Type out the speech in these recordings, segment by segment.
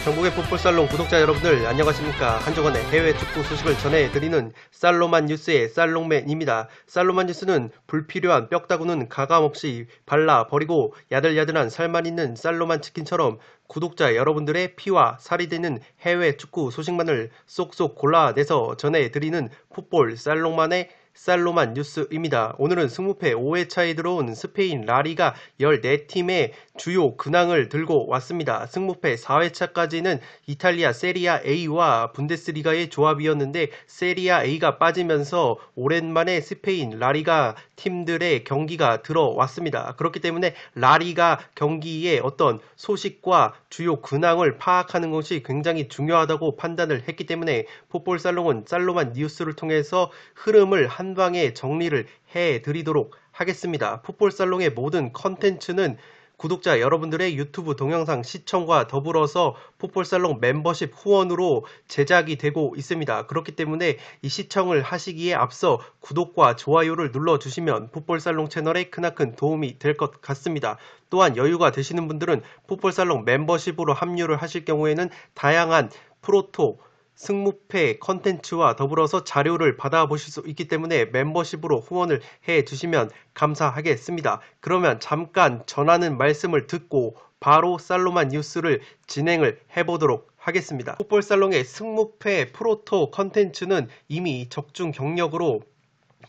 전국의 풋볼살롱 구독자 여러분들 안녕하십니까. 한 주간의 해외 축구 소식을 전해드리는 살로만 뉴스의 살롱맨입니다. 살로만 뉴스는 불필요한 뼈다구는 가감없이 발라버리고 야들야들한 살만 있는 살로만 치킨처럼 구독자 여러분들의 피와 살이 되는 해외 축구 소식만을 쏙쏙 골라내서 전해드리는 풋볼 살롱만의 살로만 뉴스입니다. 오늘은 승무패 5회차에 들어온 스페인 라리가 14팀의 주요 근황을 들고 왔습니다. 승무패 4회차까지는 이탈리아 세리아 A와 분데스리가의 조합이었는데 세리아 A가 빠지면서 오랜만에 스페인 라리가 팀들의 경기가 들어왔습니다. 그렇기 때문에 라리가 경기의 어떤 소식과 주요 근황을 파악하는 것이 굉장히 중요하다고 판단을 했기 때문에 풋볼살롱은 살로만 뉴스를 통해서 흐름을 한 방에 정리를 해드리도록 하겠습니다. 풋볼살롱의 모든 컨텐츠는 구독자 여러분들의 유튜브 동영상 시청과 더불어서 풋볼살롱 멤버십 후원으로 제작이 되고 있습니다. 그렇기 때문에 이 시청을 하시기에 앞서 구독과 좋아요를 눌러주시면 풋볼살롱 채널에 크나큰 도움이 될 것 같습니다. 또한 여유가 되시는 분들은 풋볼살롱 멤버십으로 합류를 하실 경우에는 다양한 프로토 승무패 컨텐츠와 더불어서 자료를 받아보실 수 있기 때문에 멤버십으로 후원을 해주시면 감사하겠습니다. 그러면 잠깐 전하는 말씀을 듣고 바로 살로만 뉴스를 진행을 해보도록 하겠습니다. 풋볼살롱의 승무패 프로토 컨텐츠는 이미 적중 경력으로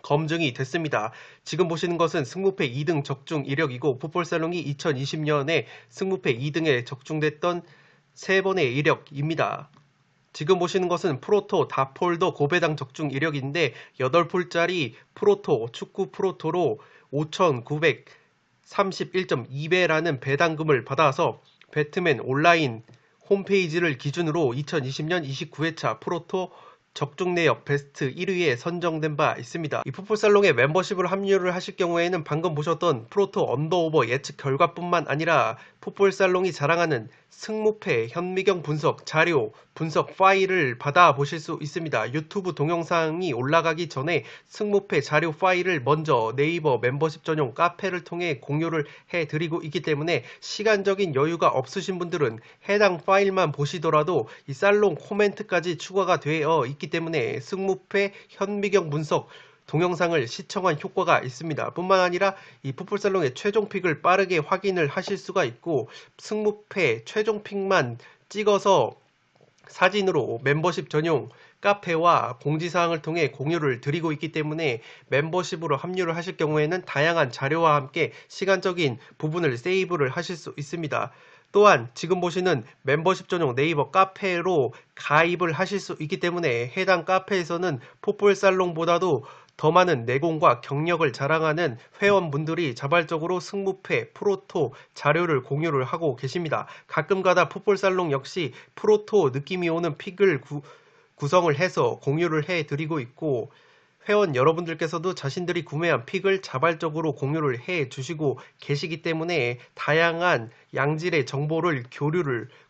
검증이 됐습니다. 지금 보시는 것은 승무패 2등 적중 이력이고 풋볼살롱이 2020년에 승무패 2등에 적중됐던 3번의 이력입니다. 지금 보시는 것은 프로토 다폴더 고배당 적중 이력인데 8풀짜리 프로토 축구 프로토로 5,931.2배라는 배당금을 받아서 배트맨 온라인 홈페이지를 기준으로 2020년 29회차 프로토 적중 내역 베스트 1위에 선정된 바 있습니다. 이 풋볼살롱에 멤버십을 합류를 하실 경우에는 방금 보셨던 프로토 언더오버 예측 결과뿐만 아니라 풋볼살롱이 자랑하는 승무패 현미경 분석 자료 분석 파일을 받아보실 수 있습니다. 유튜브 동영상이 올라가기 전에 승무패 자료 파일을 먼저 네이버 멤버십 전용 카페를 통해 공유를 해드리고 있기 때문에 시간적인 여유가 없으신 분들은 해당 파일만 보시더라도 이 살롱 코멘트까지 추가가 되어 있기 때문에 승무패 현미경 분석 동영상을 시청한 효과가 있습니다. 뿐만 아니라 이 풋볼살롱의 최종 픽을 빠르게 확인을 하실 수가 있고 승무패 최종 픽만 찍어서 사진으로 멤버십 전용 카페와 공지사항을 통해 공유를 드리고 있기 때문에 멤버십으로 합류를 하실 경우에는 다양한 자료와 함께 시간적인 부분을 세이브를 하실 수 있습니다. 또한 지금 보시는 멤버십 전용 네이버 카페로 가입을 하실 수 있기 때문에 해당 카페에서는 풋볼살롱보다도 더 많은 내공과 경력을 자랑하는 회원분들이 자발적으로 승무패, 프로토 자료를 공유를 하고 계십니다. 가끔가다 풋볼살롱 역시 프로토 느낌이 오는 픽을 구성을 해서 공유를 해드리고 있고 회원 여러분들께서도 자신들이 구매한 픽을 자발적으로 공유를 해주시고 계시기 때문에 다양한 양질의 정보를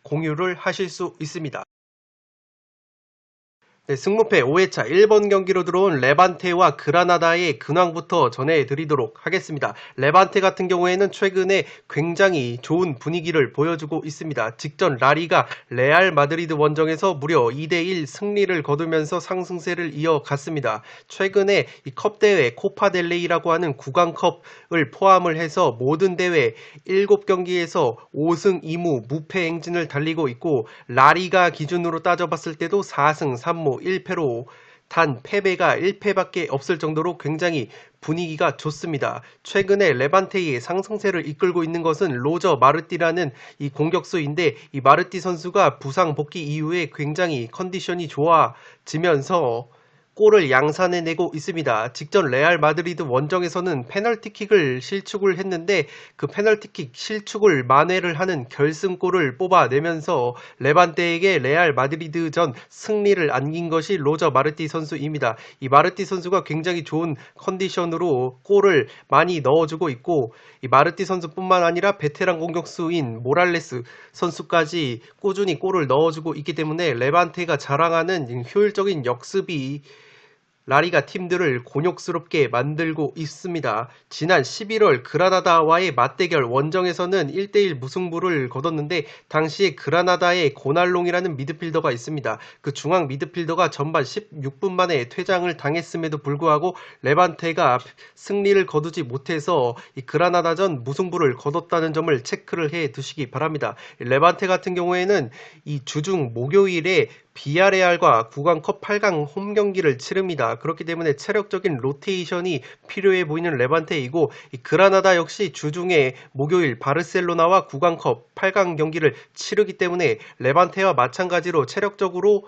공유를 하실 수 있습니다. 네, 승무패 5회차 1번 경기로 들어온 레반테와 그라나다의 근황부터 전해드리도록 하겠습니다. 레반테 같은 경우에는 최근에 굉장히 좋은 분위기를 보여주고 있습니다. 직전 라리가 레알 마드리드 원정에서 무려 2대1 승리를 거두면서 상승세를 이어갔습니다. 최근에 이 컵대회 코파델레이라고 하는 구강컵을 포함을 해서 모든 대회 7경기에서 5승 2무 무패 행진을 달리고 있고 라리가 기준으로 따져봤을 때도 4승 3무 1패로 단 패배가 1패밖에 없을 정도로 굉장히 분위기가 좋습니다. 최근에 레반테의 상승세를 이끌고 있는 것은 로저 마르티라는 이 공격수인데 이 마르티 선수가 부상 복귀 이후에 굉장히 컨디션이 좋아지면서 골을 양산해내고 있습니다. 직전 레알 마드리드 원정에서는 페널티킥을 실축을 했는데 그 페널티킥 실축을 만회를 하는 결승골을 뽑아내면서 레반테에게 레알 마드리드전 승리를 안긴 것이 로저 마르티 선수입니다. 이 마르티 선수가 굉장히 좋은 컨디션으로 골을 많이 넣어주고 있고, 이 마르티 선수뿐만 아니라 베테랑 공격수인 모랄레스 선수까지 꾸준히 골을 넣어주고 있기 때문에 레반테가 자랑하는 효율적인 역습이 라리가 팀들을 곤욕스럽게 만들고 있습니다. 지난 11월 그라나다와의 맞대결 원정에서는 1대1 무승부를 거뒀는데 당시에 그라나다에 고날롱이라는 미드필더가 있습니다. 그 중앙 미드필더가 전반 16분 만에 퇴장을 당했음에도 불구하고 레반테가 승리를 거두지 못해서 이 그라나다전 무승부를 거뒀다는 점을 체크를 해 두시기 바랍니다. 레반테 같은 경우에는 이 주중 목요일에 비아레알과 구강컵 8강 홈 경기를 치릅니다. 그렇기 때문에 체력적인 로테이션이 필요해 보이는 레반테이고, 이 그라나다 역시 주중에 목요일 바르셀로나와 구강컵 8강 경기를 치르기 때문에 레반테와 마찬가지로 체력적으로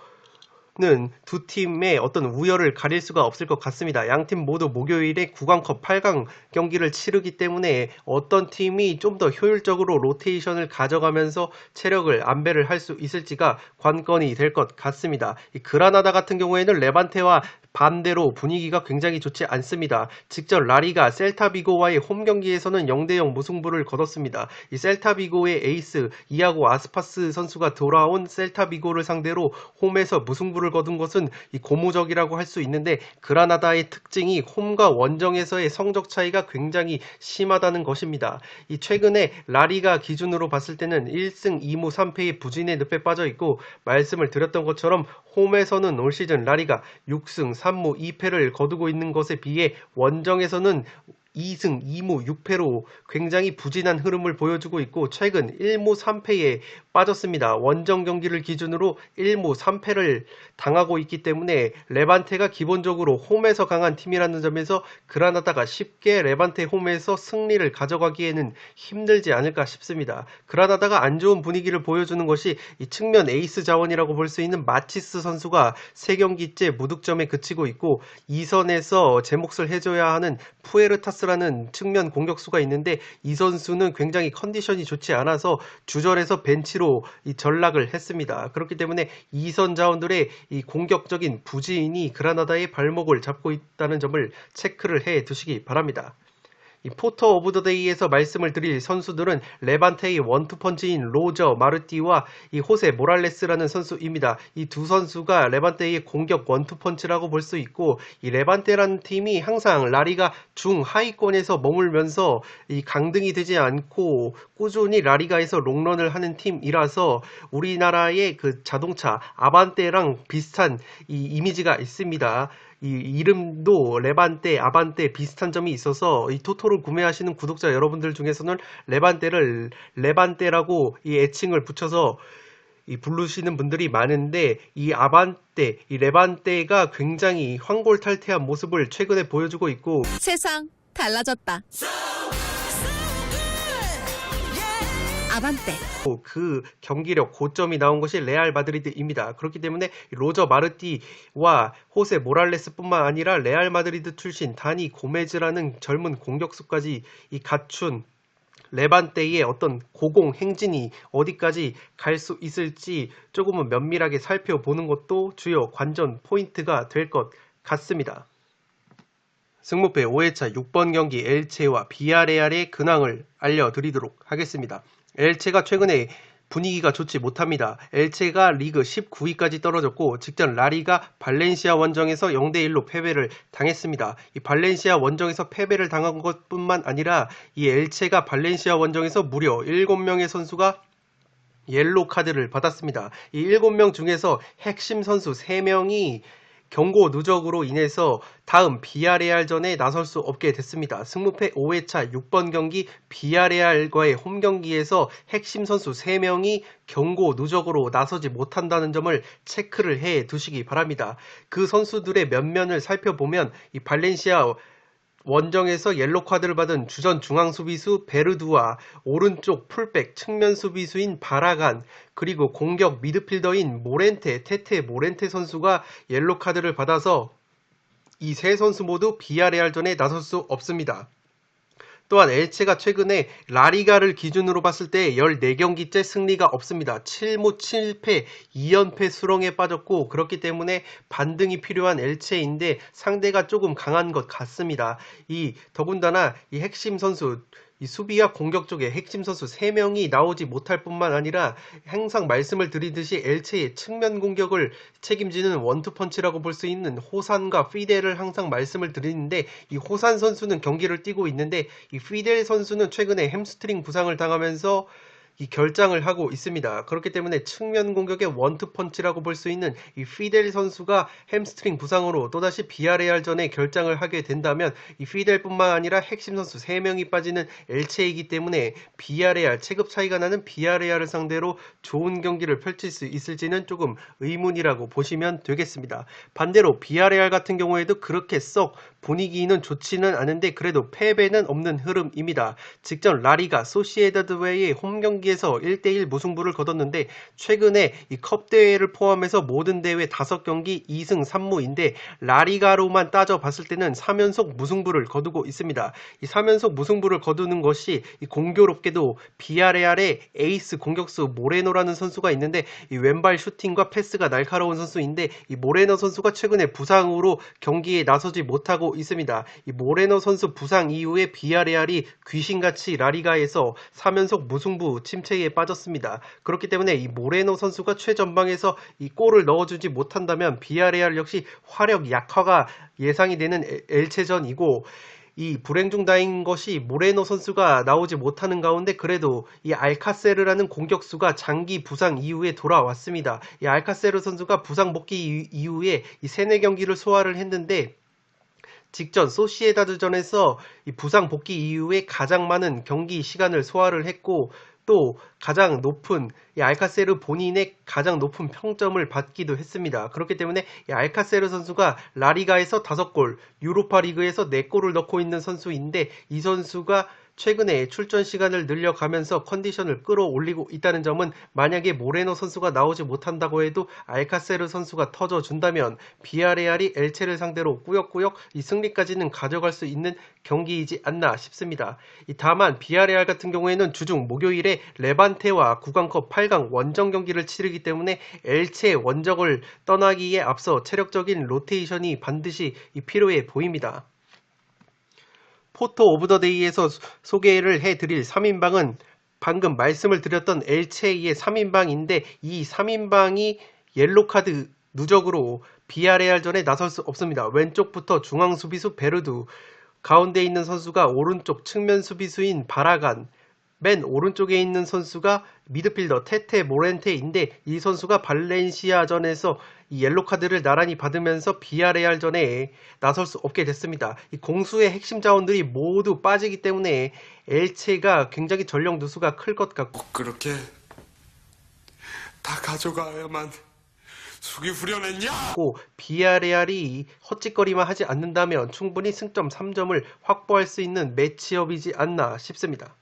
는 두 팀의 어떤 우열을 가릴 수가 없을 것 같습니다. 양 팀 모두 목요일에 구강컵 8강 경기를 치르기 때문에 어떤 팀이 좀 더 효율적으로 로테이션을 가져가면서 체력을 안배를 할 수 있을지가 관건이 될 것 같습니다. 이 그라나다 같은 경우에는 레반테와 반대로 분위기가 굉장히 좋지 않습니다. 직전 라리가 셀타비고와의 홈 경기에서는 0대0 무승부를 거뒀습니다. 이 셀타비고의 에이스 이아고 아스파스 선수가 돌아온 셀타비고를 상대로 홈에서 무승부를 거둔 것은 이 고무적이라고 할 수 있는데, 그라나다의 특징이 홈과 원정에서의 성적 차이가 굉장히 심하다는 것입니다. 이 최근에 라리가 기준으로 봤을 때는 1승 2무 3패의 부진의 늪에 빠져 있고, 말씀을 드렸던 것처럼 홈에서는 올 시즌 라리가 6승 3무 2패를 거두고 있는 것에 비해 원정에서는 2승 2무 6패로 굉장히 부진한 흐름을 보여주고 있고, 최근 1무 3패에 빠졌습니다. 원정 경기를 기준으로 1무 3패를 당하고 있기 때문에 레반테가 기본적으로 홈에서 강한 팀이라는 점에서 그라나다가 쉽게 레반테 홈에서 승리를 가져가기에는 힘들지 않을까 싶습니다. 그라나다가 안 좋은 분위기를 보여주는 것이 이 측면 에이스 자원이라고 볼 수 있는 마치스 선수가 3경기째 무득점에 그치고 있고, 2선에서 제 몫을 해줘야 하는 푸에르타스라는 측면 공격수가 있는데 이 선수는 굉장히 컨디션이 좋지 않아서 주절에서 벤치로 이 전락을 했습니다. 그렇기 때문에 2선 자원들의 이 공격적인 부진이 그라나다의 발목을 잡고 있다는 점을 체크를 해 두시기 바랍니다. 이 포터 오브 더 데이에서 말씀을 드릴 선수들은 레반테의 원투펀치인 로저 마르티와 이 호세 모랄레스라는 선수입니다. 이 두 선수가 레반테의 공격 원투펀치라고 볼 수 있고, 이 레반테라는 팀이 항상 라리가 중하위권에서 머물면서 이 강등이 되지 않고 꾸준히 라리가에서 롱런을 하는 팀이라서 우리나라의 그 자동차 아반떼랑 비슷한 이 이미지가 있습니다. 이 이름도 레반떼, 아반떼 비슷한 점이 있어서 이 토토를 구매하시는 구독자 여러분들 중에서는 레반떼를 레반떼라고 이 애칭을 붙여서 이 부르시는 분들이 많은데, 이 아반떼, 이 레반떼가 굉장히 황골탈퇴한 모습을 최근에 보여주고 있고, 세상 달라졌다. 아반떼. 그 경기력 고점이 나온 것이 레알 마드리드입니다. 그렇기 때문에 로저 마르티와 호세 모랄레스뿐만 아니라 레알 마드리드 출신 다니 고메즈라는 젊은 공격수까지 이 갖춘 레반테의 어떤 고공 행진이 어디까지 갈 수 있을지 조금은 면밀하게 살펴보는 것도 주요 관전 포인트가 될 것 같습니다. 승무패 5회차 6번 경기 엘체와 비아레알의 근황을 알려드리도록 하겠습니다. 엘체가 최근에 분위기가 좋지 못합니다. 엘체가 리그 19위까지 떨어졌고, 직전 라리가 발렌시아 원정에서 0대1로 패배를 당했습니다. 이 발렌시아 원정에서 패배를 당한 것뿐만 아니라 이 엘체가 발렌시아 원정에서 무려 7명의 선수가 옐로 카드를 받았습니다. 이 7명 중에서 핵심 선수 3명이 경고 누적으로 인해서 다음 비아레알전에 나설 수 없게 됐습니다. 승무패 5회차 6번 경기 비아레알과의 홈 경기에서 핵심 선수 3명이 경고 누적으로 나서지 못한다는 점을 체크를 해 두시기 바랍니다. 그 선수들의 면면을 살펴보면 이 발렌시아 원정에서 옐로 카드를 받은 주전 중앙 수비수 베르두와 오른쪽 풀백 측면 수비수인 바라간, 그리고 공격 미드필더인 모렌테, 테테 모렌테 선수가 옐로 카드를 받아서 이 세 선수 모두 비아레알전에 나설 수 없습니다. 또한 엘체가 최근에 라리가를 기준으로 봤을 때 14경기째 승리가 없습니다. 7무 7패 2연패 수렁에 빠졌고 그렇기 때문에 반등이 필요한 엘체인데 상대가 조금 강한 것 같습니다. 더군다나 이 핵심 선수 이 수비와 공격 쪽에 핵심 선수 3명이 나오지 못할 뿐만 아니라 항상 말씀을 드리듯이 엘체의 측면 공격을 책임지는 원투펀치라고 볼 수 있는 호산과 피델을 항상 말씀을 드리는데 이 호산 선수는 경기를 뛰고 있는데 이 피델 선수는 최근에 햄스트링 부상을 당하면서 이 결장을 하고 있습니다. 그렇기 때문에 측면 공격의 원투펀치라고 볼 수 있는 이 피델 선수가 햄스트링 부상으로 또다시 비아레알전에 결장을 하게 된다면 이 피델뿐만 아니라 핵심 선수 3명이 빠지는 엘체이기 때문에 비아레알 체급 차이가 나는 비아레알을 상대로 좋은 경기를 펼칠 수 있을지는 조금 의문이라고 보시면 되겠습니다. 반대로 비아레알 같은 경우에도 그렇게 썩 분위기는 좋지는 않은데 그래도 패배는 없는 흐름입니다. 직전 라리가 소시에다드와의 홈 경기에서 1대1 무승부를 거뒀는데 최근에 이 컵 대회를 포함해서 모든 대회 5경기 2승 3무인데 라리가로만 따져봤을 때는 3연속 무승부를 거두고 있습니다. 이 3연속 무승부를 거두는 것이 공교롭게도 비아레알의 에이스 공격수 모레노라는 선수가 있는데 이 왼발 슈팅과 패스가 날카로운 선수인데 이 모레노 선수가 최근에 부상으로 경기에 나서지 못하고 있습니다. 이 모레노 선수 부상 이후에 비아레알이 귀신같이 라리가에서 3연속 무승부 침체에 빠졌습니다. 그렇기 때문에 이 모레노 선수가 최전방에서 이 골을 넣어주지 못한다면 비아레알 역시 화력 약화가 예상이 되는 엘체전이고 이 불행 중 다행인 것이 모레노 선수가 나오지 못하는 가운데 그래도 이 알카세르라는 공격수가 장기 부상 이후에 돌아왔습니다. 이 알카세르 선수가 부상 복귀 이후에 이 3-4경기를 소화를 했는데 직전 소시에다드전에서 이 부상 복귀 이후에 가장 많은 경기 시간을 소화를 했고 또 가장 높은 이 알카세르 본인의 가장 높은 평점을 받기도 했습니다. 그렇기 때문에 이 알카세르 선수가 라리가에서 5골, 유로파 리그에서 4골을 넣고 있는 선수인데 이 선수가 최근에 출전 시간을 늘려가면서 컨디션을 끌어올리고 있다는 점은 만약에 모레노 선수가 나오지 못한다고 해도 알카세르 선수가 터져준다면 비아레알이 엘체를 상대로 꾸역꾸역 이 승리까지는 가져갈 수 있는 경기이지 않나 싶습니다. 다만 비아레알 같은 경우에는 주중 목요일에 레반테와 구강컵 8강 원정 경기를 치르기 때문에 엘체 원정을 떠나기에 앞서 체력적인 로테이션이 반드시 필요해 보입니다. 포토 오브 더 데이에서 소개를 해드릴 3인방은 방금 말씀을 드렸던 엘체이의 3인방인데 이 3인방이 옐로카드 누적으로 비아레알전에 나설 수 없습니다. 왼쪽부터 중앙 수비수 베르두, 가운데 있는 선수가 오른쪽 측면 수비수인 바라간, 맨 오른쪽에 있는 선수가 미드필더 테테 모렌테인데 이 선수가 발렌시아전에서 이 옐로카드를 나란히 받으면서 비아레알전에 나설 수 없게 됐습니다. 이 공수의 핵심 자원들이 모두 빠지기 때문에 엘체가 굉장히 전력 누수가 클 것 같고 그렇게 다 가져가야만 숙이 후련했냐? 비아레알이 헛짓거리만 하지 않는다면 충분히 승점 3점을 확보할 수 있는 매치업이지 않나 싶습니다.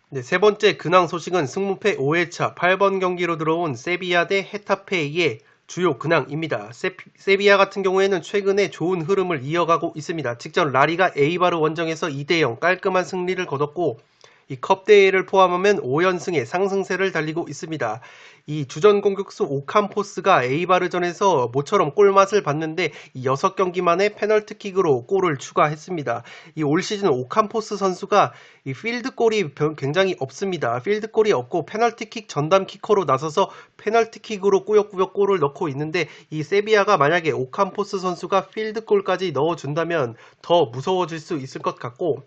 네, 세 번째 근황 소식은 승무패 5회차 8번 경기로 들어온 세비야 대 헤타페의 주요 근황입니다. 세비야 같은 경우에는 최근에 좋은 흐름을 이어가고 있습니다. 직전 라리가 에이바르 원정에서 2대0 깔끔한 승리를 거뒀고 이 컵 대회를 포함하면 5연승의 상승세를 달리고 있습니다. 이 주전 공격수 오캄포스가 에이바르전에서 모처럼 골맛을 봤는데 이 6경기 만에 페널티킥으로 골을 추가했습니다. 이 올 시즌 오캄포스 선수가 이 필드골이 굉장히 없습니다. 필드골이 없고 페널티킥 전담 키커로 나서서 페널티킥으로 꾸역꾸역 골을 넣고 있는데 이 세비야가 만약에 오캄포스 선수가 필드골까지 넣어준다면 더 무서워질 수 있을 것 같고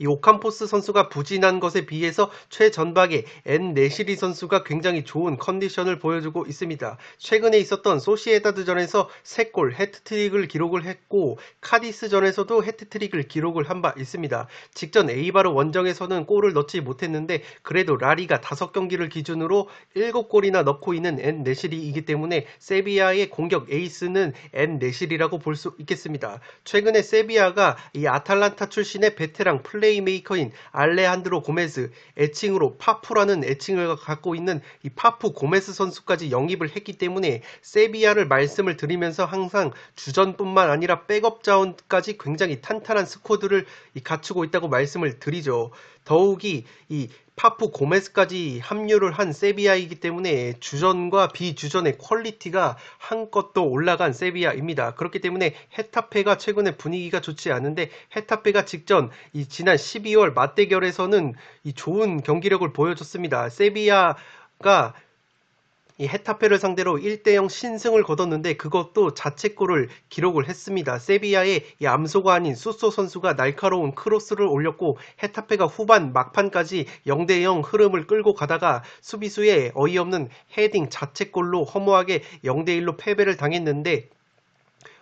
이 오캄포스 선수가 부진한 것에 비해서 최전방에 엔네시리 선수가 굉장히 좋은 컨디션을 보여주고 있습니다. 최근에 있었던 소시에다드전에서 3골 해트트릭을 기록을 했고 카디스전에서도 해트트릭을 기록을 한 바 있습니다. 직전 에이바르 원정에서는 골을 넣지 못했는데 그래도 라리가 5경기를 기준으로 7골이나 넣고 있는 엔네시리이기 때문에 세비야의 공격 에이스는 엔네시리라고 볼 수 있겠습니다. 최근에 세비야가 이 아탈란타 출신의 베테랑 유명 플레이메이커인 알레한드로 고메즈, 애칭으로 파푸라는 애칭을 갖고 있는 이 파푸 고메즈 선수까지 영입을 했기 때문에 세비야를 말씀을 드리면서 항상 주전뿐만 아니라 백업 자원까지 굉장히 탄탄한 스쿼드를 갖추고 있다고 말씀을 드리죠. 더욱이 이 파푸 고메스까지 합류를 한 세비야이기 때문에 주전과 비주전의 퀄리티가 한껏 더 올라간 세비야입니다. 그렇기 때문에 헤타페가 최근에 분위기가 좋지 않은데 헤타페가 직전 이 지난 12월 맞대결에서는 이 좋은 경기력을 보여줬습니다. 세비야가 이 헤타페를 상대로 1대0 신승을 거뒀는데 그것도 자책골을 기록을 했습니다. 세비야의 이 암소가 아닌 수소 선수가 날카로운 크로스를 올렸고 헤타페가 후반 막판까지 0대0 흐름을 끌고 가다가 수비수의 어이없는 헤딩 자책골로 허무하게 0대1로 패배를 당했는데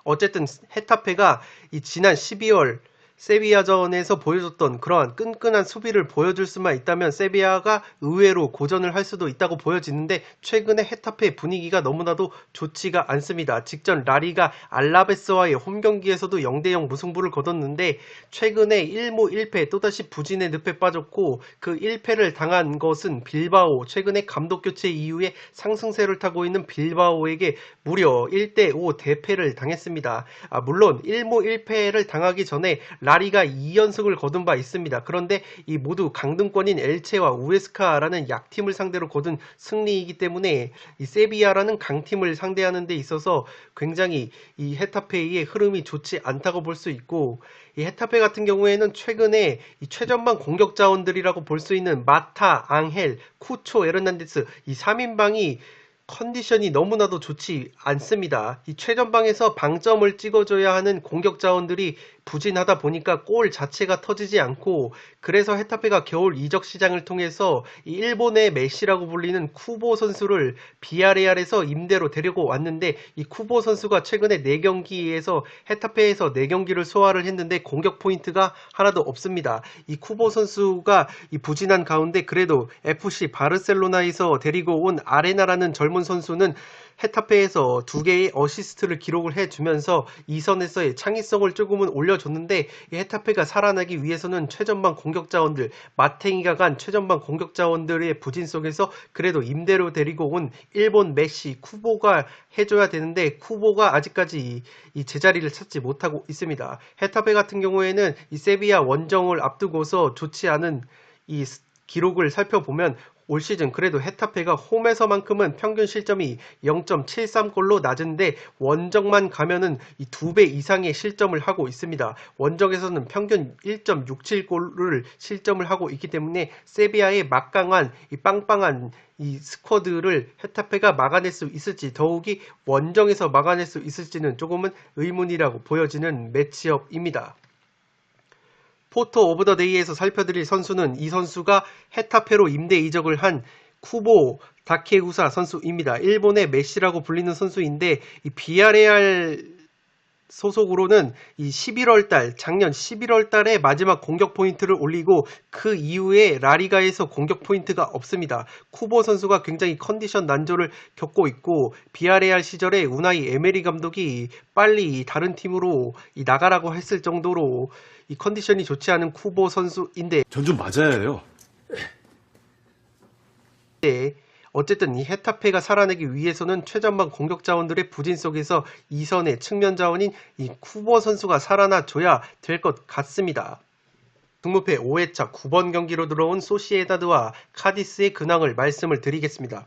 어쨌든 헤타페가 이 지난 12월 세비야전에서 보여줬던 그러한 끈끈한 수비를 보여줄 수만 있다면 세비야가 의외로 고전을 할 수도 있다고 보여지는데 최근에 헤타페의 분위기가 너무나도 좋지가 않습니다. 직전 라리가 알라베스와의 홈경기에서도 0대0 무승부를 거뒀는데 최근에 1무 1패 또다시 부진의 늪에 빠졌고 그 1패를 당한 것은 빌바오, 최근에 감독 교체 이후에 상승세를 타고 있는 빌바오에게 무려 1대5 대패를 당했습니다. 물론 1무 1패를 당하기 전에 라리가 2연승을 거둔 바 있습니다. 그런데 이 모두 강등권인 엘체와 우에스카라는 약팀을 상대로 거둔 승리이기 때문에 이 세비야라는 강팀을 상대하는 데 있어서 굉장히 이 헤타페의 흐름이 좋지 않다고 볼 수 있고 이 헤타페 같은 경우에는 최근에 이 최전방 공격 자원들이라고 볼 수 있는 마타, 앙헬, 쿠초, 에르난데스 이 3인방이 컨디션이 너무나도 좋지 않습니다. 이 최전방에서 방점을 찍어줘야 하는 공격 자원들이 부진하다 보니까 골 자체가 터지지 않고 그래서 헤타페가 겨울 이적 시장을 통해서 이 일본의 메시라고 불리는 쿠보 선수를 비아레알에서 임대로 데리고 왔는데 이 쿠보 선수가 최근에 4경기에서 헤타페에서 4경기를 소화를 했는데 공격 포인트가 하나도 없습니다. 이 쿠보 선수가 이 부진한 가운데 그래도 FC 바르셀로나에서 데리고 온 아레나라는 젊은 선수는 헤타페에서 2개의 어시스트를 기록을 해주면서 2선에서의 창의성을 조금은 올려줬는데 이 헤타페가 살아나기 위해서는 최전방 공격자원들, 마탱이가 간 최전방 공격자원들의 부진 속에서 그래도 임대로 데리고 온 일본 메시, 쿠보가 해줘야 되는데 쿠보가 아직까지 이 제자리를 찾지 못하고 있습니다. 헤타페 같은 경우에는 이 세비야 원정을 앞두고서 좋지 않은 이 기록을 살펴보면 올 시즌 그래도 헤타페가 홈에서만큼은 평균 실점이 0.73골로 낮은데 원정만 가면은 이 2배 이상의 실점을 하고 있습니다. 원정에서는 평균 1.67골을 실점을 하고 있기 때문에 세비야의 막강한 이 빵빵한 이 스쿼드를 헤타페가 막아낼 수 있을지 더욱이 원정에서 막아낼 수 있을지는 조금은 의문이라고 보여지는 매치업입니다. 포토 오브 더 데이에서 살펴드릴 선수는 이 선수가 헤타페로 임대 이적을 한 쿠보 다케우사 선수입니다. 일본의 메시라고 불리는 선수인데 이 비아레알 소속으로는 이 11월달, 작년 11월달에 마지막 공격 포인트를 올리고 그 이후에 라리가에서 공격 포인트가 없습니다. 쿠보 선수가 굉장히 컨디션 난조를 겪고 있고 비아레알 시절에 우나이 에메리 감독이 빨리 다른 팀으로 나가라고 했을 정도로 이 컨디션이 좋지 않은 쿠보 선수인데 전 좀 맞아야 해요. 어쨌든 이 헤타페가 살아내기 위해서는 최전방 공격 자원들의 부진 속에서 2선의 측면 자원인 이 쿠보 선수가 살아나 줘야 될 것 같습니다. 등무패 5회차 9번 경기로 들어온 소시에다드와 카디스의 근황을 말씀을 드리겠습니다.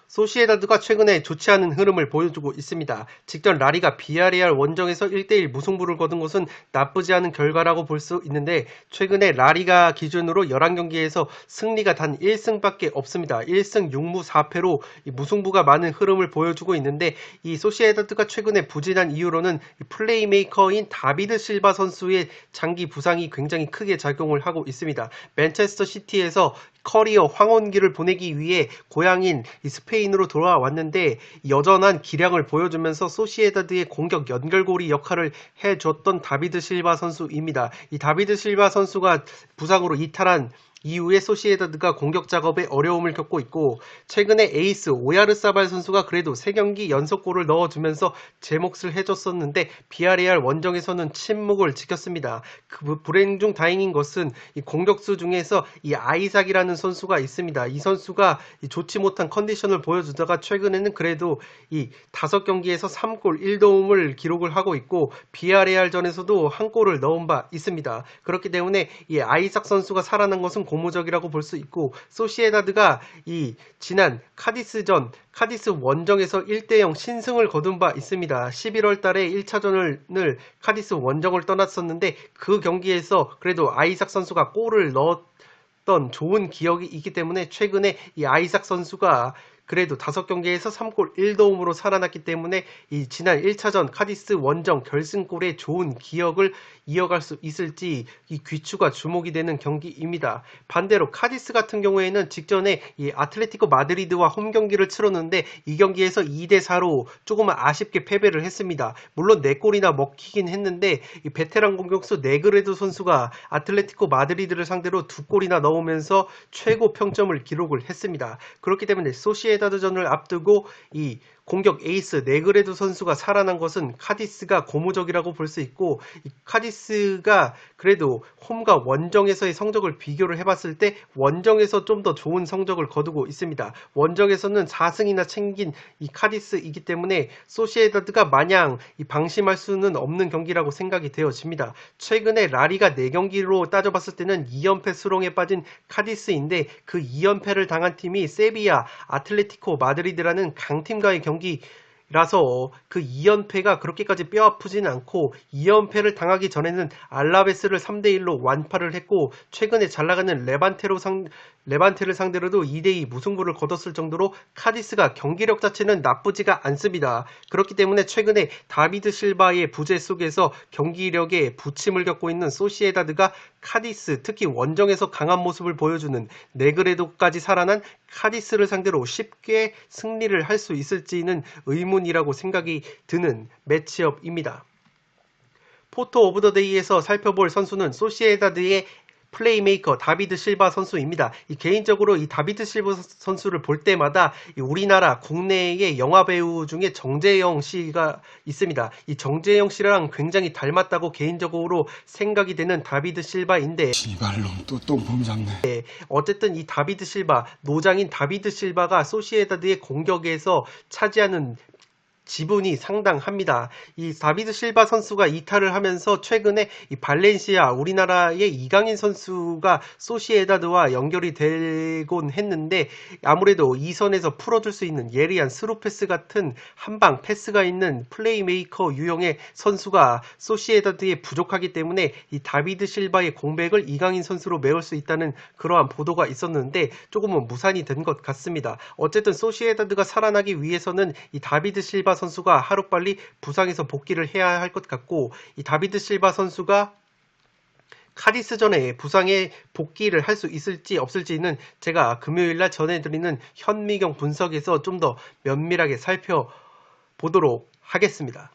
소시에다드가 최근에 좋지 않은 흐름을 보여주고 있습니다. 직전 라리가 비아레알 원정에서 1대1 무승부를 거둔 것은 나쁘지 않은 결과라고 볼 수 있는데 최근에 라리가 기준으로 11경기에서 승리가 단 1승밖에 없습니다. 1승 6무 4패로 무승부가 많은 흐름을 보여주고 있는데 이 소시에다드가 최근에 부진한 이유로는 플레이메이커인 다비드 실바 선수의 장기 부상이 굉장히 크게 작용을 하고 있습니다. 맨체스터 시티에서 커리어 황혼기를 보내기 위해 고향인 스페인으로 돌아왔는데 여전한 기량을 보여주면서 소시에다드의 공격 연결고리 역할을 해줬던 다비드 실바 선수입니다. 이 다비드 실바 선수가 부상으로 이탈한 이후에 소시에다드가 공격 작업에 어려움을 겪고 있고 최근에 에이스 오야르사발 선수가 그래도 3경기 연속골을 넣어주면서 제 몫을 해줬었는데 비아레알 원정에서는 침묵을 지켰습니다. 그 불행 중 다행인 것은 이 공격수 중에서 이 아이삭이라는 선수가 있습니다. 이 선수가 이 좋지 못한 컨디션을 보여주다가 최근에는 그래도 이 5경기에서 3골 1도움을 기록을 하고 있고 비아레알전에서도 한 골을 넣은 바 있습니다. 그렇기 때문에 이 아이삭 선수가 살아난 것은 고무적이라고 볼 수 있고 소시에다드가 이 지난 카디스전 카디스 원정에서 1대0 신승을 거둔 바 있습니다. 11월 달에 1차전을 카디스 원정을 떠났었는데 그 경기에서 그래도 아이삭 선수가 골을 넣었던 좋은 기억이 있기 때문에 최근에 이 아이삭 선수가 그래도 5경기에서 3골 1도움으로 살아났기 때문에 이 지난 1차전 카디스 원정 결승골의 좋은 기억을 이어갈 수 있을지 이 귀추가 주목이 되는 경기입니다. 반대로 카디스 같은 경우에는 직전에 이 아틀레티코 마드리드와 홈 경기를 치렀는데 이 경기에서 2대4로 조금 아쉽게 패배를 했습니다. 물론 4골이나 먹히긴 했는데 이 베테랑 공격수 네그레도 선수가 아틀레티코 마드리드를 상대로 2골이나 넣으면서 최고 평점을 기록을 했습니다. 그렇기 때문에 소시에다드전을 앞두고 이 공격 에이스 네그레도 선수가 살아난 것은 카디스가 고무적이라고 볼 수 있고 이 카디스가 그래도 홈과 원정에서의 성적을 비교를 해봤을 때 원정에서 좀 더 좋은 성적을 거두고 있습니다. 원정에서는 4승이나 챙긴 이 카디스이기 때문에 소시에다드가 마냥 이 방심할 수는 없는 경기라고 생각이 되어집니다. 최근에 라리가 4경기로 따져봤을 때는 2연패 수렁에 빠진 카디스인데 그 2연패를 당한 팀이 세비야, 아틀레티코 마드리드라는 강팀과의 경기라서 그 2연패가 그렇게까지 뼈 아프지는 않고 2연패를 당하기 전에는 알라베스를 3대1로 완파를 했고 최근에 잘나가는 레반테를 상대로도 2대2 무승부를 거뒀을 정도로 카디스가 경기력 자체는 나쁘지가 않습니다. 그렇기 때문에 최근에 다비드 실바의 부재 속에서 경기력에 부침을 겪고 있는 소시에다드가 카디스, 특히 원정에서 강한 모습을 보여주는 네그레도까지 살아난 카디스를 상대로 쉽게 승리를 할 수 있을지는 의문이라고 생각이 드는 매치업입니다. 포토 오브 더 데이에서 살펴볼 선수는 소시에다드의 플레이메이커 다비드 실바 선수입니다. 개인적으로 이 다비드 실바 선수를 볼 때마다 우리나라 국내의 영화 배우 중에 정재영 씨가 있습니다. 이 정재영 씨랑 굉장히 닮았다고 개인적으로 생각이 되는 다비드 실바인데 이발놈 또 똥폼 잡네. 어쨌든 이 다비드 실바, 노장인 다비드 실바가 소시에다드의 공격에서 차지하는 지분이 상당합니다. 이 다비드 실바 선수가 이탈을 하면서 최근에 이 발렌시아, 우리나라의 이강인 선수가 소시에다드와 연결이 되곤 했는데 아무래도 이 선에서 풀어줄 수 있는 예리한 스루 패스 같은 한방 패스가 있는 플레이메이커 유형의 선수가 소시에다드에 부족하기 때문에 이 다비드 실바의 공백을 이강인 선수로 메울 수 있다는 그러한 보도가 있었는데 조금은 무산이 된 것 같습니다. 어쨌든 소시에다드가 살아나기 위해서는 이 다비드 실바 선수가 하루빨리 부상에서 복귀를 해야 할 것 같고 이 다비드 실바 선수가 카디스전에 부상에 복귀를 할 수 있을지 없을지는 제가 금요일날 전해드리는 현미경 분석에서 좀 더 면밀하게 살펴보도록 하겠습니다.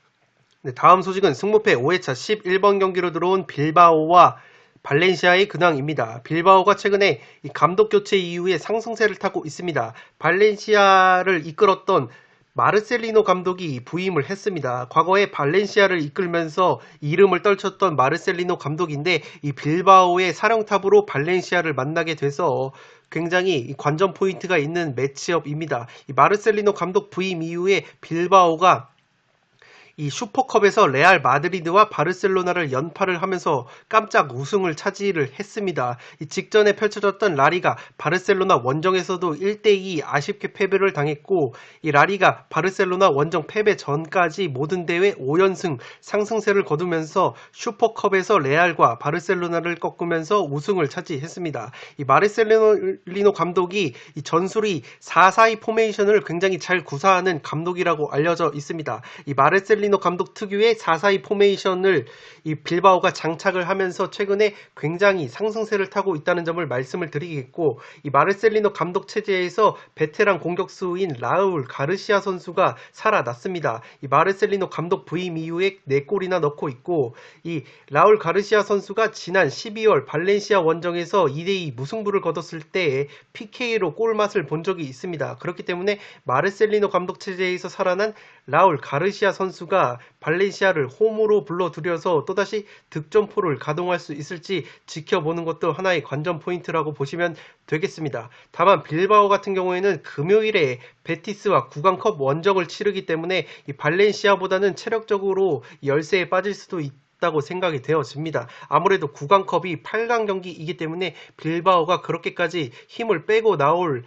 네, 다음 소식은 승무패 5회차 11번 경기로 들어온 빌바오와 발렌시아의 근황입니다. 빌바오가 최근에 이 감독 교체 이후에 상승세를 타고 있습니다. 발렌시아를 이끌었던 마르셀리노 감독이 부임을 했습니다. 과거에 발렌시아를 이끌면서 이름을 떨쳤던 마르셀리노 감독인데 이 빌바오의 사령탑으로 발렌시아를 만나게 돼서 굉장히 관전 포인트가 있는 매치업입니다. 이 마르셀리노 감독 부임 이후에 빌바오가 이 슈퍼컵에서 레알 마드리드와 바르셀로나를 연파를 하면서 깜짝 우승을 차지를 했습니다. 이 직전에 펼쳐졌던 라리가 바르셀로나 원정에서도 1대2 아쉽게 패배를 당했고 이 라리가 바르셀로나 원정 패배 전까지 모든 대회 5연승 상승세를 거두면서 슈퍼컵에서 레알과 바르셀로나를 꺾으면서 우승을 차지했습니다. 이 마르셀리노 감독이 이 전술이 4-4-2 포메이션을 굉장히 잘 구사하는 감독이라고 알려져 있습니다. 이 마르셀리노 마르셀리노 감독 특유의 4-4-2 포메이션을 이 빌바오가 장착을 하면서 최근에 굉장히 상승세를 타고 있다는 점을 말씀을 드리겠고, 이 마르셀리노 감독 체제에서 베테랑 공격수인 라울 가르시아 선수가 살아났습니다. 이 마르셀리노 감독 부임 이후에 4골이나 넣고 있고, 이 라울 가르시아 선수가 지난 12월 발렌시아 원정에서 2대2 무승부를 거뒀을 때 PK로 골맛을 본 적이 있습니다. 그렇기 때문에 마르셀리노 감독 체제에서 살아난 라울 가르시아 선수가 발렌시아를 홈으로 불러들여서 또다시 득점포를 가동할 수 있을지 지켜보는 것도 하나의 관전 포인트라고 보시면 되겠습니다. 다만 빌바오 같은 경우에는 금요일에 베티스와 구강컵 원정을 치르기 때문에 이 발렌시아보다는 체력적으로 열세에 빠질 수도 있다고 생각이 되어집니다. 아무래도 구강컵이 8강 경기이기 때문에 빌바오가 그렇게까지 힘을 빼고 나올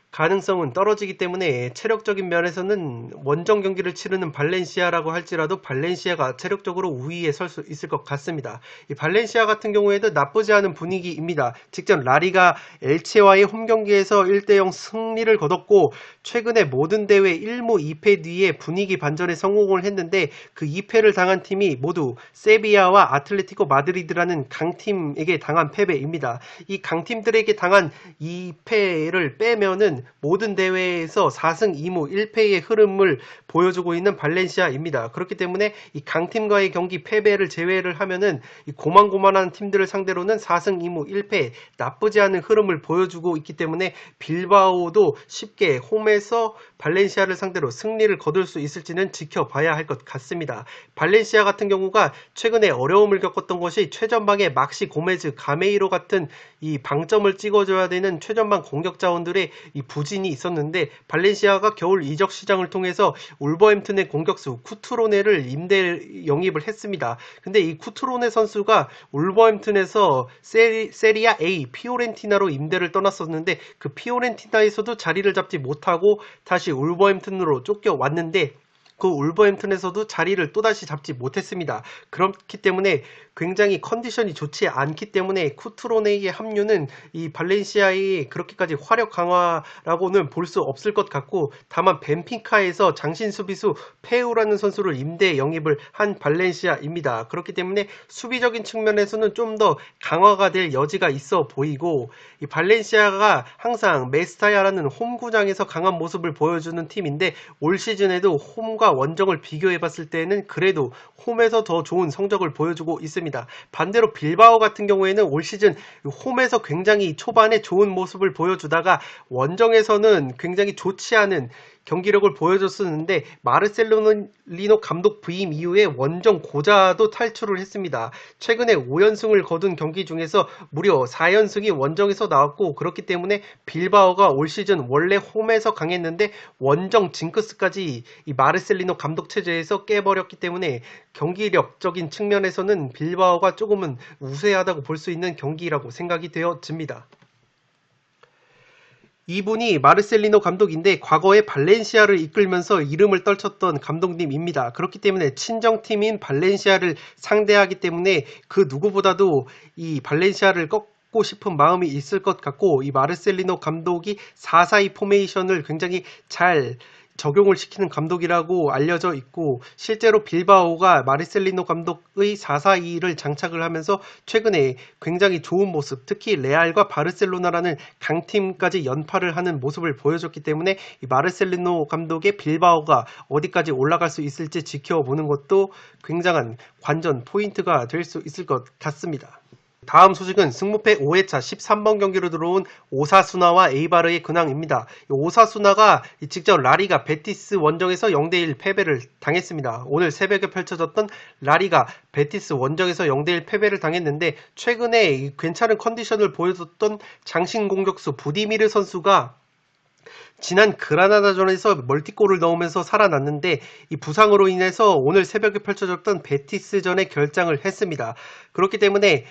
가능성은 떨어지기 때문에 체력적인 면에서는 원정 경기를 치르는 발렌시아라고 할지라도 발렌시아가 체력적으로 우위에 설 수 있을 것 같습니다. 이 발렌시아 같은 경우에도 나쁘지 않은 분위기입니다. 직전 라리가 엘체와의 홈 경기에서 1대0 승리를 거뒀고, 최근에 모든 대회 1무 2패 뒤에 분위기 반전에 성공을 했는데, 그 2패를 당한 팀이 모두 세비야와 아틀레티코 마드리드라는 강팀에게 당한 패배입니다. 이 강팀들에게 당한 2패를 빼면은 모든 대회에서 4승 2무 1패의 흐름을 보여주고 있는 발렌시아입니다. 그렇기 때문에 이 강팀과의 경기 패배를 제외를 하면은 이 고만고만한 팀들을 상대로는 4승 2무 1패 나쁘지 않은 흐름을 보여주고 있기 때문에 빌바오도 쉽게 홈에서 발렌시아를 상대로 승리를 거둘 수 있을지는 지켜봐야 할 것 같습니다. 발렌시아 같은 경우가 최근에 어려움을 겪었던 것이 최전방의 막시 고메즈, 가메이로 같은 이 방점을 찍어줘야 되는 최전방 공격 자원들의 이 부진이 있었는데, 발렌시아가 겨울 이적 시장을 통해서 울버햄튼의 공격수 쿠트로네를 임대 영입을 했습니다. 근데 이 쿠트로네 선수가 울버햄튼에서 세리아 A 피오렌티나로 임대를 떠났었는데, 그 피오렌티나에서도 자리를 잡지 못하고 다시 울버햄튼으로 쫓겨왔는데, 그 울버햄튼에서도 자리를 또다시 잡지 못했습니다. 그렇기 때문에 굉장히 컨디션이 좋지 않기 때문에 쿠트로네의 합류는 이 발렌시아의 그렇게까지 화력 강화라고는 볼 수 없을 것 같고, 다만 벤피카에서 장신 수비수 페우라는 선수를 임대 영입을 한 발렌시아입니다. 그렇기 때문에 수비적인 측면에서는 좀 더 강화가 될 여지가 있어 보이고, 이 발렌시아가 항상 메스타야라는 홈구장에서 강한 모습을 보여주는 팀인데, 올 시즌에도 홈과 원정을 비교해 봤을 때는 그래도 홈에서 더 좋은 성적을 보여주고 있습니다. 반대로 빌바오 같은 경우에는 올 시즌 홈에서 굉장히 초반에 좋은 모습을 보여주다가 원정에서는 굉장히 좋지 않은 경기력을 보여줬었는데, 마르셀리노 감독 부임 이후에 원정 고자도 탈출을 했습니다. 최근에 5연승을 거둔 경기 중에서 무려 4연승이 원정에서 나왔고, 그렇기 때문에 빌바오가 올 시즌 원래 홈에서 강했는데 원정 징크스까지 이 마르셀리노 감독 체제에서 깨버렸기 때문에 경기력적인 측면에서는 빌바오가 조금은 우세하다고 볼 수 있는 경기라고 생각이 되어집니다. 이분이 마르셀리노 감독인데 과거에 발렌시아를 이끌면서 이름을 떨쳤던 감독님입니다. 그렇기 때문에 친정팀인 발렌시아를 상대하기 때문에 그 누구보다도 이 발렌시아를 꺾고 싶은 마음이 있을 것 같고, 이 마르셀리노 감독이 4-4-2 포메이션을 굉장히 잘 적용을 시키는 감독이라고 알려져 있고, 실제로 빌바오가 마르셀리노 감독의 4-4-2를 장착을 하면서 최근에 굉장히 좋은 모습, 특히 레알과 바르셀로나라는 강팀까지 연파를 하는 모습을 보여줬기 때문에 이 마르셀리노 감독의 빌바오가 어디까지 올라갈 수 있을지 지켜보는 것도 굉장한 관전 포인트가 될 수 있을 것 같습니다. 다음 소식은 승무패 5회차 13번 경기로 들어온 오사수나와 에이바르의 근황입니다. 오사수나가 직전 라리가 베티스 원정에서 0대1 패배를 당했습니다. 오늘 새벽에 펼쳐졌던 라리가 베티스 원정에서 0대1 패배를 당했는데, 최근에 괜찮은 컨디션을 보여줬던 장신 공격수 부디미르 선수가 지난 그라나다전에서 멀티골을 넣으면서 살아났는데, 이 부상으로 인해서 오늘 새벽에 펼쳐졌던 베티스전에 결장을 했습니다. 그렇기 때문에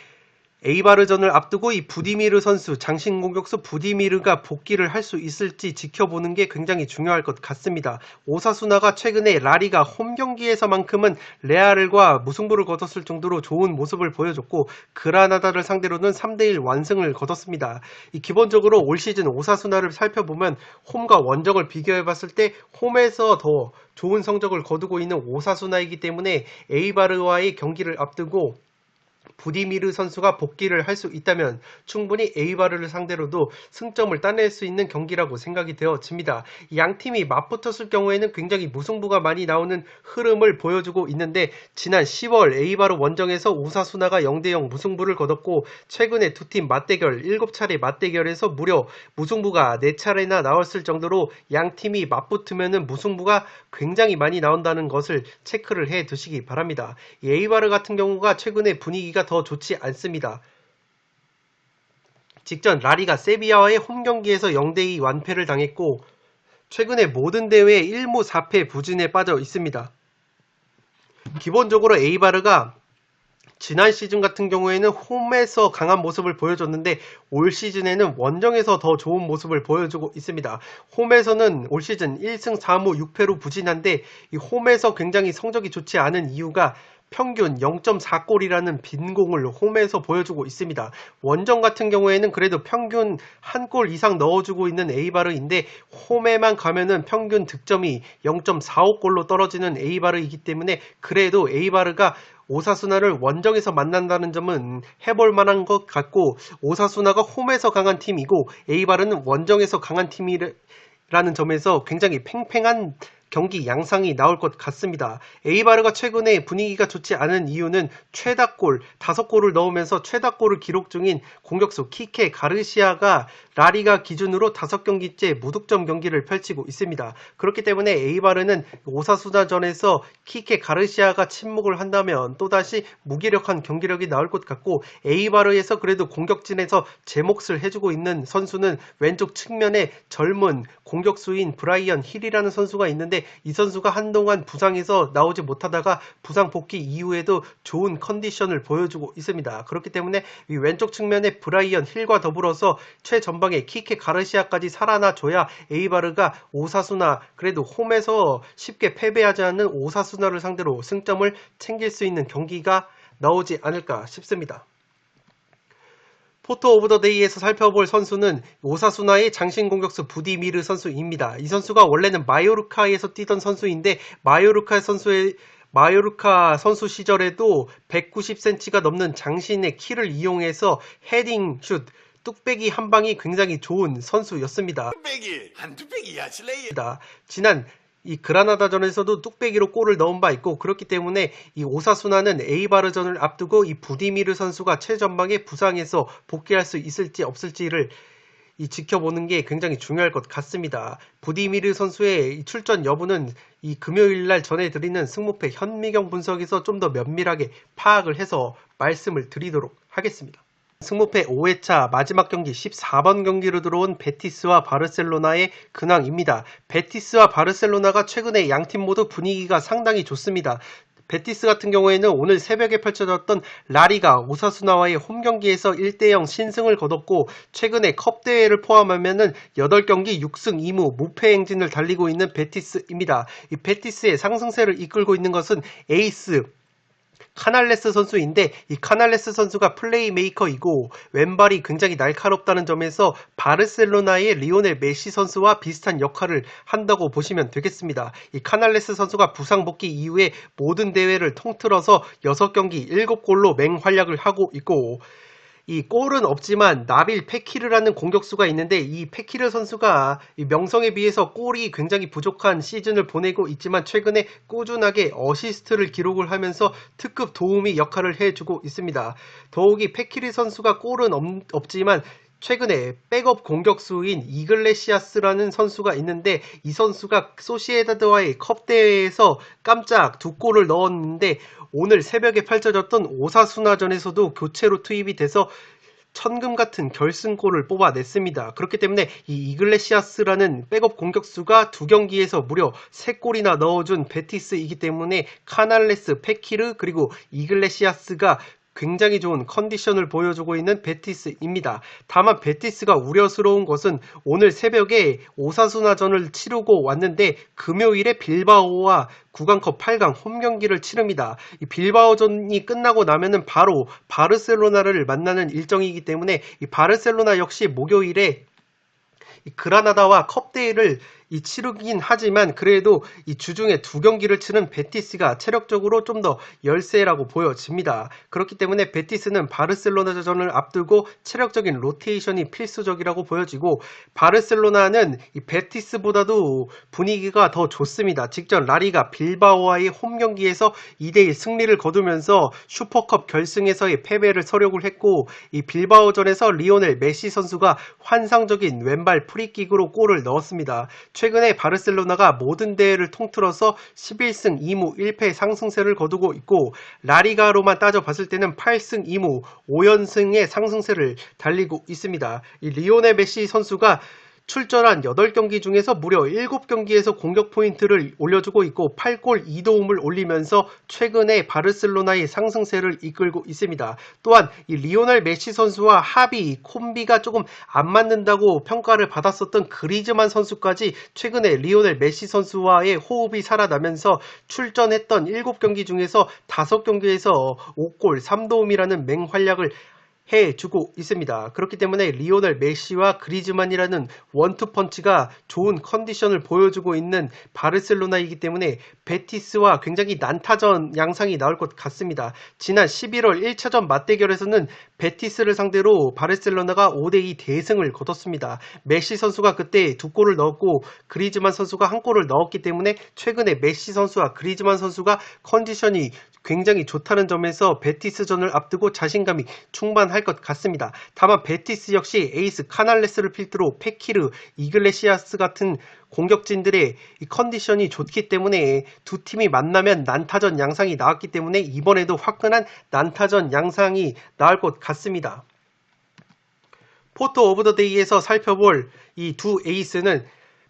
에이바르전을 앞두고 이 부디미르 선수, 장신 공격수 부디미르가 복귀를 할 수 있을지 지켜보는 게 굉장히 중요할 것 같습니다. 오사수나가 최근에 라리가 홈 경기에서만큼은 레알과 무승부를 거뒀을 정도로 좋은 모습을 보여줬고 그라나다를 상대로는 3대1 완승을 거뒀습니다. 이 기본적으로 올 시즌 오사수나를 살펴보면 홈과 원정을 비교해봤을 때 홈에서 더 좋은 성적을 거두고 있는 오사수나이기 때문에 에이바르와의 경기를 앞두고 부디미르 선수가 복귀를 할 수 있다면 충분히 에이바르를 상대로도 승점을 따낼 수 있는 경기라고 생각이 되어집니다. 양 팀이 맞붙었을 경우에는 굉장히 무승부가 많이 나오는 흐름을 보여주고 있는데 지난 10월 에이바르 원정에서 오사수나가 0대0 무승부를 거뒀고 최근에 두 팀 맞대결 7차례 맞대결에서 무려 무승부가 4차례나 나왔을 정도로 양 팀이 맞붙으면 무승부가 굉장히 많이 나온다는 것을 체크를 해 두시기 바랍니다. 이 에이바르 같은 경우가 최근에 분위기가 더 좋지 않습니다. 직전 라리가 세비야와의 홈 경기에서 0대2 완패를 당했고 최근에 모든 대회에 1무 4패 부진에 빠져 있습니다. 기본적으로 에이바르가 지난 시즌 같은 경우에는 홈에서 강한 모습을 보여줬는데 올 시즌에는 원정에서 더 좋은 모습을 보여주고 있습니다. 홈에서는 올 시즌 1승 4무 6패로 부진한데 이 홈에서 굉장히 성적이 좋지 않은 이유가 평균 0.4골이라는 빈공을 홈에서 보여주고 있습니다. 원정 같은 경우에는 그래도 평균 한 골 이상 넣어주고 있는 에이바르인데 홈에만 가면은 평균 득점이 0.45골로 떨어지는 에이바르이기 때문에 그래도 에이바르가 오사수나를 원정에서 만난다는 점은 해볼 만한 것 같고 오사수나가 홈에서 강한 팀이고 에이바르는 원정에서 강한 팀이라는 점에서 굉장히 팽팽한 경기 양상이 나올 것 같습니다. 에이바르가 최근에 분위기가 좋지 않은 이유는 최다골 5골을 넣으면서 최다골을 기록 중인 공격수 키케 가르시아가 라리가 기준으로 5경기째 무득점 경기를 펼치고 있습니다. 그렇기 때문에 에이바르는 오사수나전에서 키케 가르시아가 침묵을 한다면 또다시 무기력한 경기력이 나올 것 같고 에이바르에서 그래도 공격진에서 제 몫을 해주고 있는 선수는 왼쪽 측면에 젊은 공격수인 브라이언 힐이라는 선수가 있는데 이 선수가 한동안 부상에서 나오지 못하다가 부상 복귀 이후에도 좋은 컨디션을 보여주고 있습니다. 그렇기 때문에 이 왼쪽 측면에 브라이언 힐과 더불어서 최전방에 키케 가르시아까지 살아나줘야 에이바르가 오사수나 그래도 홈에서 쉽게 패배하지 않는 오사수나를 상대로 승점을 챙길 수 있는 경기가 나오지 않을까 싶습니다. 포토 오브 더 데이에서 살펴볼 선수는 오사수나의 장신 공격수 부디미르 선수입니다. 이 선수가 원래는 마요르카에서 뛰던 선수인데 마요르카 선수 시절에도 190cm가 넘는 장신의 키를 이용해서 헤딩 슛 뚝배기 한 방이 굉장히 좋은 선수였습니다. 한두배기야 실례. 지난 이 그라나다전에서도 뚝배기로 골을 넣은 바 있고 그렇기 때문에 이 오사수나는 에이바르전을 앞두고 이 부디미르 선수가 최전방에 부상해서 복귀할 수 있을지 없을지를 지켜보는 게 굉장히 중요할 것 같습니다. 부디미르 선수의 출전 여부는 이 금요일날 전해드리는 승무패 현미경 분석에서 좀 더 면밀하게 파악을 해서 말씀을 드리도록 하겠습니다. 승무패 5회차 마지막 경기 14번 경기로 들어온 베티스와 바르셀로나의 근황입니다. 베티스와 바르셀로나가 최근에 양팀 모두 분위기가 상당히 좋습니다. 베티스 같은 경우에는 오늘 새벽에 펼쳐졌던 라리가 오사수나와의 홈 경기에서 1대0 신승을 거뒀고 최근에 컵 대회를 포함하면은 8경기 6승 2무 무패 행진을 달리고 있는 베티스입니다. 이 베티스의 상승세를 이끌고 있는 것은 에이스 카날레스 선수인데 이 카날레스 선수가 플레이메이커이고 왼발이 굉장히 날카롭다는 점에서 바르셀로나의 리오넬 메시 선수와 비슷한 역할을 한다고 보시면 되겠습니다. 이 카날레스 선수가 부상 복귀 이후에 모든 대회를 통틀어서 6경기 7골로 맹활약을 하고 있고 이 골은 없지만 나빌 페키르라는 공격수가 있는데 이 페키르 선수가 이 명성에 비해서 골이 굉장히 부족한 시즌을 보내고 있지만 최근에 꾸준하게 어시스트를 기록을 하면서 특급 도우미 역할을 해주고 있습니다. 더욱이 페키르 선수가 골은 없지만 최근에 백업 공격수인 이글레시아스라는 선수가 있는데 이 선수가 소시에다드와의 컵 대회에서 깜짝 2골을 넣었는데 오늘 새벽에 펼쳐졌던 오사수나전에서도 교체로 투입이 돼서 천금 같은 결승골을 뽑아냈습니다. 그렇기 때문에 이 이글레시아스라는 백업 공격수가 2경기에서 무려 3골이나 넣어준 베티스이기 때문에 카날레스, 페키르 그리고 이글레시아스가 굉장히 좋은 컨디션을 보여주고 있는 베티스입니다. 다만 베티스가 우려스러운 것은 오늘 새벽에 오사수나전을 치르고 왔는데 금요일에 빌바오와 구강컵 8강 홈 경기를 치릅니다. 이 빌바오전이 끝나고 나면은 바로 바르셀로나를 만나는 일정이기 때문에 이 바르셀로나 역시 목요일에 이 그라나다와 컵대회를 치르긴 하지만 그래도 이 주중에 두 경기를 치른 베티스가 체력적으로 좀 더 열세라고 보여집니다. 그렇기 때문에 베티스는 바르셀로나전을 앞두고 체력적인 로테이션이 필수적이라고 보여지고 바르셀로나는 이 베티스보다도 분위기가 더 좋습니다. 직전 라리가 빌바오와의 홈 경기에서 2대1 승리를 거두면서 슈퍼컵 결승에서의 패배를 서력을 했고 이 빌바오전에서 리오넬 메시 선수가 환상적인 왼발 프리킥으로 골을 넣었습니다. 최근에 바르셀로나가 모든 대회를 통틀어서 11승 2무 1패 상승세를 거두고 있고 라리가로만 따져봤을 때는 8승 2무 5연승의 상승세를 달리고 있습니다. 이 리오넬 메시 선수가 출전한 8경기 중에서 무려 7경기에서 공격 포인트를 올려주고 있고 8골 2도움을 올리면서 최근에 바르셀로나의 상승세를 이끌고 있습니다. 또한 이 리오넬 메시 선수와 합이 콤비가 조금 안 맞는다고 평가를 받았었던 그리즈만 선수까지 최근에 리오넬 메시 선수와의 호흡이 살아나면서 출전했던 7경기 중에서 5경기에서 5골 3도움이라는 맹활약을 해주고 있습니다. 그렇기 때문에 리오넬 메시와 그리즈만이라는 원투펀치가 좋은 컨디션을 보여주고 있는 바르셀로나이기 때문에 베티스와 굉장히 난타전 양상이 나올 것 같습니다. 지난 11월 1차전 맞대결에서는 베티스를 상대로 바르셀로나가 5대2 대승을 거뒀습니다. 메시 선수가 그때 2골을 넣었고 그리즈만 선수가 1골을 넣었기 때문에 최근에 메시 선수와 그리즈만 선수가 컨디션이 굉장히 좋다는 점에서 베티스전을 앞두고 자신감이 충만할 것 같습니다. 다만 베티스 역시 에이스 카날레스를 필두로 페키르, 이글레시아스 같은 공격진들의 이 컨디션이 좋기 때문에 두 팀이 만나면 난타전 양상이 나왔기 때문에 이번에도 화끈한 난타전 양상이 나올 것 같습니다. 포토 오브 더 데이에서 살펴볼 이 두 에이스는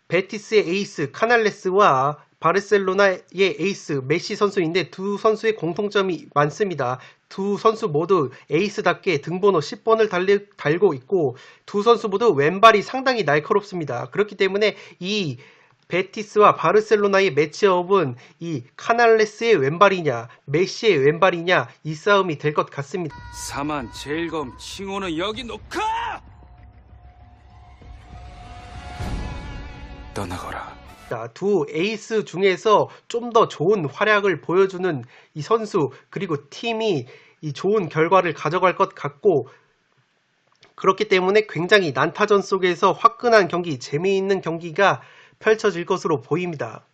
베티스의 에이스 카날레스와 바르셀로나의 에이스 메시 선수인데 두 선수의 공통점이 많습니다. 두 선수 모두 에이스답게 등번호 10번을 달고 있고 두 선수 모두 왼발이 상당히 날카롭습니다. 그렇기 때문에 이 베티스와 바르셀로나의 매치업은 이 카날레스의 왼발이냐 메시의 왼발이냐 이 싸움이 될 것 같습니다. 사만 제일검 칭호는 여기 놓고 떠나거라. 두 에이스 중에서 좀 더 좋은 활약을 보여주는 이 선수 그리고 팀이 이 좋은 결과를 가져갈 것 같고 그렇기 때문에 굉장히 난타전 속에서 화끈한 경기, 재미있는 경기가 펼쳐질 것으로 보입니다.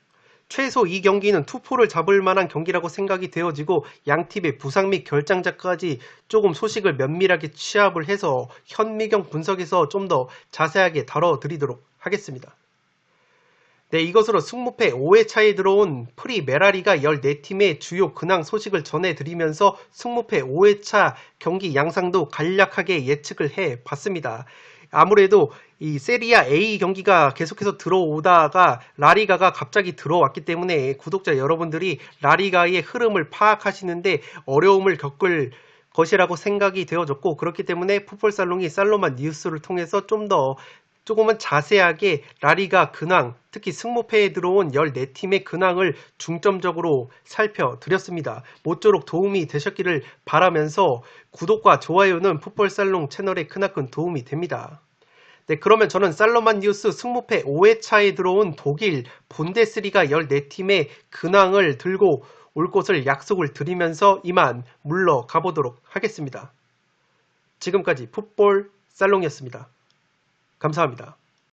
최소 이 경기는 투포를 잡을 만한 경기라고 생각이 되어지고 양팀의 부상 및 결장자까지 조금 소식을 면밀하게 취합을 해서 현미경 분석에서 좀 더 자세하게 다뤄드리도록 하겠습니다. 네, 이것으로 승무패 5회차에 들어온 프리메라리가 14팀의 주요 근황 소식을 전해드리면서 승무패 5회차 경기 양상도 간략하게 예측을 해봤습니다. 아무래도 이 세리아 A 경기가 계속해서 들어오다가 라리가가 갑자기 들어왔기 때문에 구독자 여러분들이 라리가의 흐름을 파악하시는데 어려움을 겪을 것이라고 생각이 되어졌고 그렇기 때문에 풋볼살롱이 살로만 뉴스를 통해서 조금은 자세하게 라리가 근황, 특히 승무패에 들어온 14팀의 근황을 중점적으로 살펴드렸습니다. 모쪼록 도움이 되셨기를 바라면서 구독과 좋아요는 풋볼살롱 채널에 크나큰 도움이 됩니다. 네, 그러면 저는 살로만 뉴스 승무패 5회차에 들어온 독일 분데스리가 14팀의 근황을 들고 올 것을 약속을 드리면서 이만 물러가 보도록 하겠습니다. 지금까지 풋볼살롱이었습니다. 감사합니다.